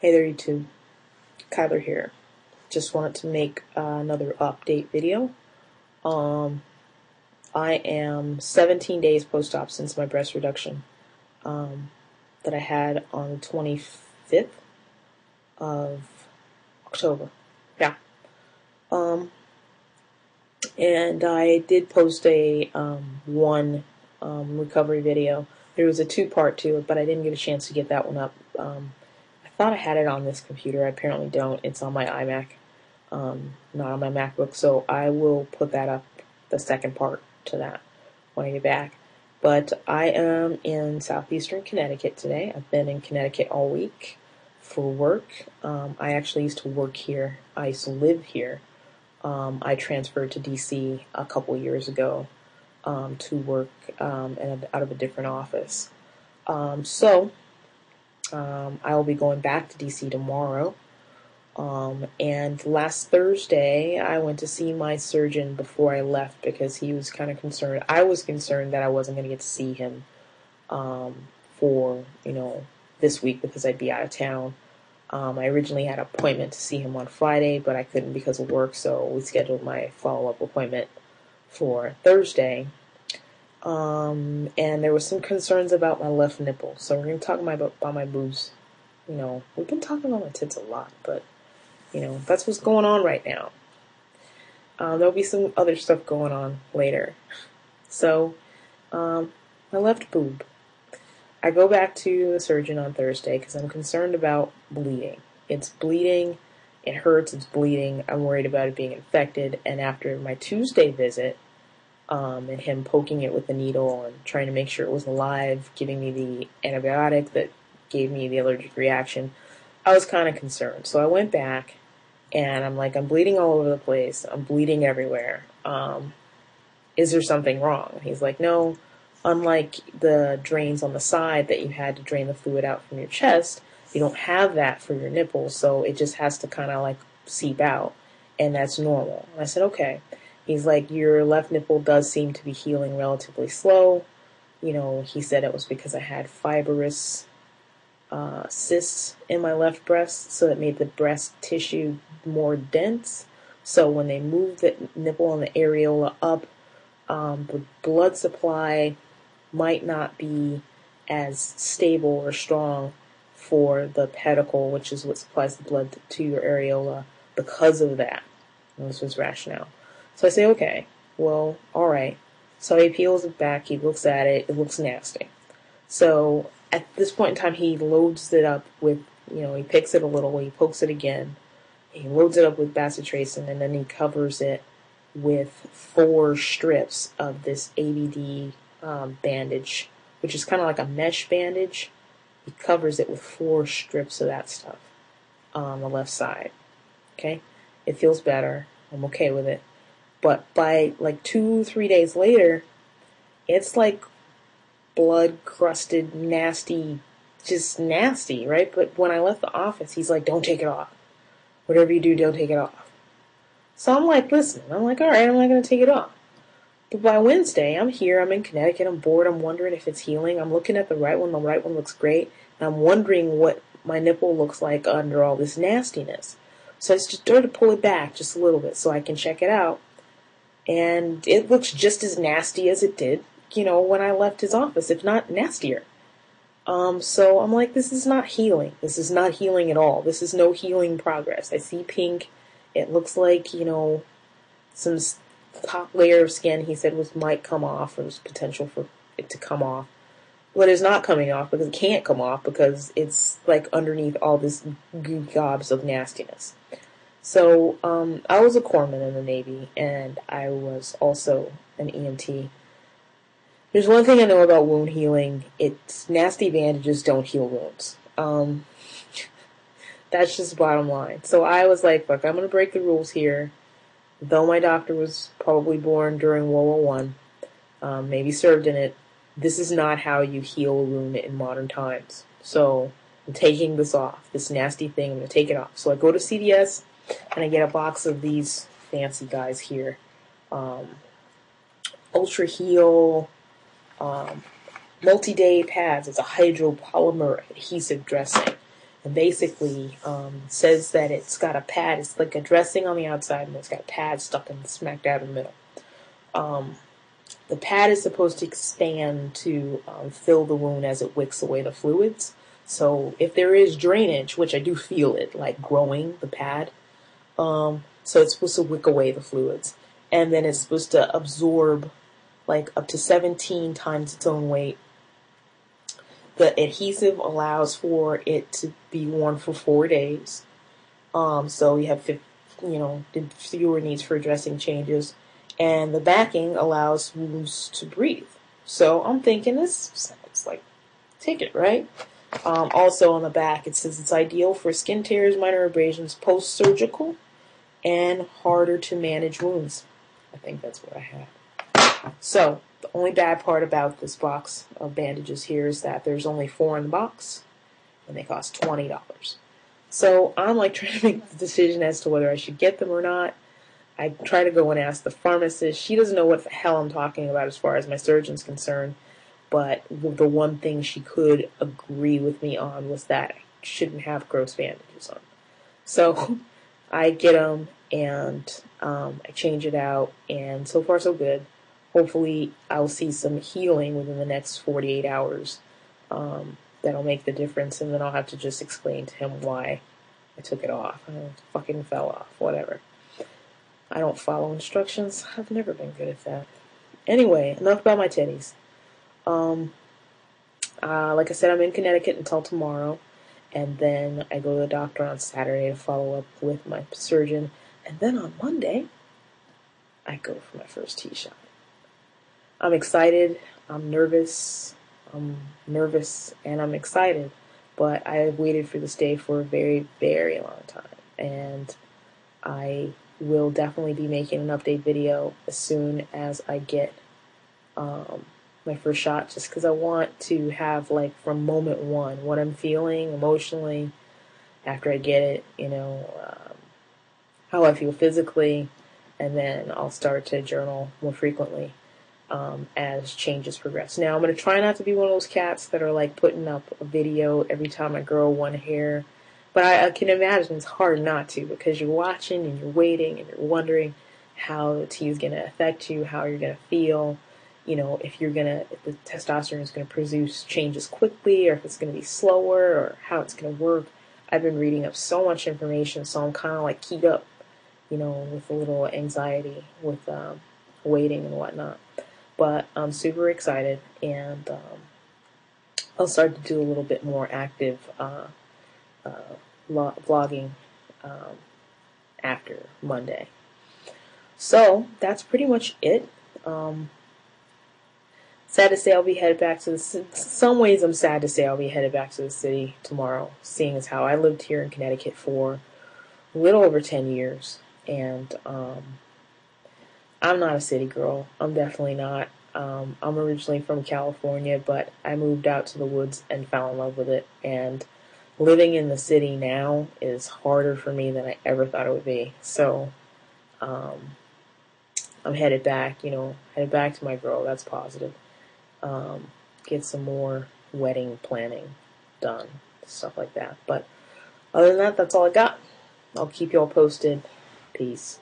Hey there YouTube, Kyler here. Just wanted to make another update video. I am 17 days post-op since my breast reduction that I had on the 25th of October. Yeah. And I did post a one recovery video. There was a two-part to it, but I didn't get a chance to get that one up. I thought I had it on this computer. I apparently don't. It's on my iMac, not on my MacBook. So I will put that up, the second part to that, when I get back. But I am in southeastern Connecticut today. I've been in Connecticut all week for work. I actually used to work here. I used to live here. I transferred to DC a couple years ago to work out of a different office. I will be going back to DC tomorrow. And last Thursday, I went to see my surgeon before I left because he was kind of concerned. I was concerned that I wasn't going to get to see him for, this week because I'd be out of town. I originally had an appointment to see him on Friday, but I couldn't because of work, so we scheduled my follow-up appointment for Thursday. And there was some concerns about my left nipple, so we're going to talk about my boobs. We've been talking about my tits a lot, but, that's what's going on right now. There'll be some other stuff going on later. So, my left boob. I go back to the surgeon on Thursday because I'm concerned about bleeding. It's bleeding, it hurts, it's bleeding, I'm worried about it being infected, and after my Tuesday visit, and him poking it with the needle and trying to make sure it was alive, giving me the antibiotic that gave me the allergic reaction, I was kind of concerned. So I went back, and I'm like, I'm bleeding all over the place. I'm bleeding everywhere. Is there something wrong? He's like, no. Unlike the drains on the side that you had to drain the fluid out from your chest, you don't have that for your nipples, so it just has to kind of like seep out, and that's normal. And I said, okay. He's like, your left nipple does seem to be healing relatively slow. He said it was because I had fibrous cysts in my left breast, so it made the breast tissue more dense. So when they moved the nipple and the areola up, the blood supply might not be as stable or strong for the pedicle, which is what supplies the blood to your areola, because of that. And this was rationale. So I say, okay, well, all right. So he peels it back, he looks at it, it looks nasty. So at this point in time, he loads it up with, he picks it a little, he pokes it again, he loads it up with bacitracin, and then he covers it with 4 strips of this ABD bandage, which is kind of like a mesh bandage. He covers it with 4 strips of that stuff on the left side. Okay? It feels better. I'm okay with it. But by like 2-3 days later, it's like blood-crusted, nasty, just nasty, right? But when I left the office, he's like, don't take it off. Whatever you do, don't take it off. So I'm like, listen, all right, I'm not going to take it off. But by Wednesday, I'm here, I'm in Connecticut, I'm bored, I'm wondering if it's healing. I'm looking at the right one looks great. And I'm wondering what my nipple looks like under all this nastiness. So I just started to pull it back just a little bit so I can check it out. And it looks just as nasty as it did, when I left his office, if not nastier. So I'm like, this is not healing. This is not healing at all. This is no healing progress. I see pink. It looks like, some top layer of skin he said might come off, or there's potential for it to come off. But it's not coming off because it can't come off because it's like underneath all this gobs of nastiness. So I was a corpsman in the Navy, and I was also an EMT. There's one thing I know about wound healing. It's nasty bandages don't heal wounds. That's just the bottom line. So I was like, look, I'm going to break the rules here. Though my doctor was probably born during World War I, maybe served in it, this is not how you heal a wound in modern times. So I'm taking this off, this nasty thing. I'm going to take it off. So I go to CVS, and I get a box of these fancy guys here. Ultra Heal multi-day pads. It's a hydropolymer adhesive dressing. and basically says that it's got a pad. It's like a dressing on the outside, and it's got a pad stuck in smack dab in the middle. The pad is supposed to expand to fill the wound as it wicks away the fluids. So if there is drainage, which I do feel it, like growing the pad, so it's supposed to wick away the fluids. And then it's supposed to absorb like up to 17 times its own weight. The adhesive allows for it to be worn for 4 days. So you have, fewer needs for dressing changes. And the backing allows wounds to breathe. So I'm thinking this sounds like a ticket, right? Also on the back, it says it's ideal for skin tears, minor abrasions, post-surgical, and harder to manage wounds. I think that's what I have. So the only bad part about this box of bandages here is that there's only 4 in the box, and they cost $20. So I'm like trying to make the decision as to whether I should get them or not. I try to go and ask the pharmacist. She doesn't know what the hell I'm talking about as far as my surgeon's concerned. But the one thing she could agree with me on was that I shouldn't have gross bandages on. So I get them and I change it out, and so far so good. Hopefully I'll see some healing within the next 48 hours. That'll make the difference, and then I'll have to just explain to him why I took it off. I fucking fell off, whatever. I don't follow instructions. I've never been good at that. Anyway, enough about my titties. Like I said, I'm in Connecticut until tomorrow, and then I go to the doctor on Saturday to follow up with my surgeon, and then on Monday, I go for my first T-shot. I'm excited, I'm nervous, and I'm excited, but I have waited for this day for a very, very long time, and I will definitely be making an update video as soon as I get my first shot, just because I want to have, like, from moment one, what I'm feeling emotionally after I get it, how I feel physically, and then I'll start to journal more frequently as changes progress. Now, I'm going to try not to be one of those cats that are, like, putting up a video every time I grow one hair, but I can imagine it's hard not to, because you're watching and you're waiting and you're wondering how the tea is going to affect you, how you're going to feel, if the testosterone is going to produce changes quickly, or if it's going to be slower, or how it's going to work. I've been reading up so much information, so I'm kind of like keyed up, with a little anxiety with waiting and whatnot. But I'm super excited, and I'll start to do a little bit more active vlogging after Monday. So that's pretty much it. Sad to say I'll be headed back to the city. Some ways I'm sad to say I'll be headed back to the city tomorrow, seeing as how I lived here in Connecticut for a little over 10 years. And I'm not a city girl. I'm definitely not. I'm originally from California, but I moved out to the woods and fell in love with it. And living in the city now is harder for me than I ever thought it would be. So I'm headed back, headed back to my girl. That's positive. Get some more wedding planning done, stuff like that. But other than that, that's all I got. I'll keep you all posted. Peace.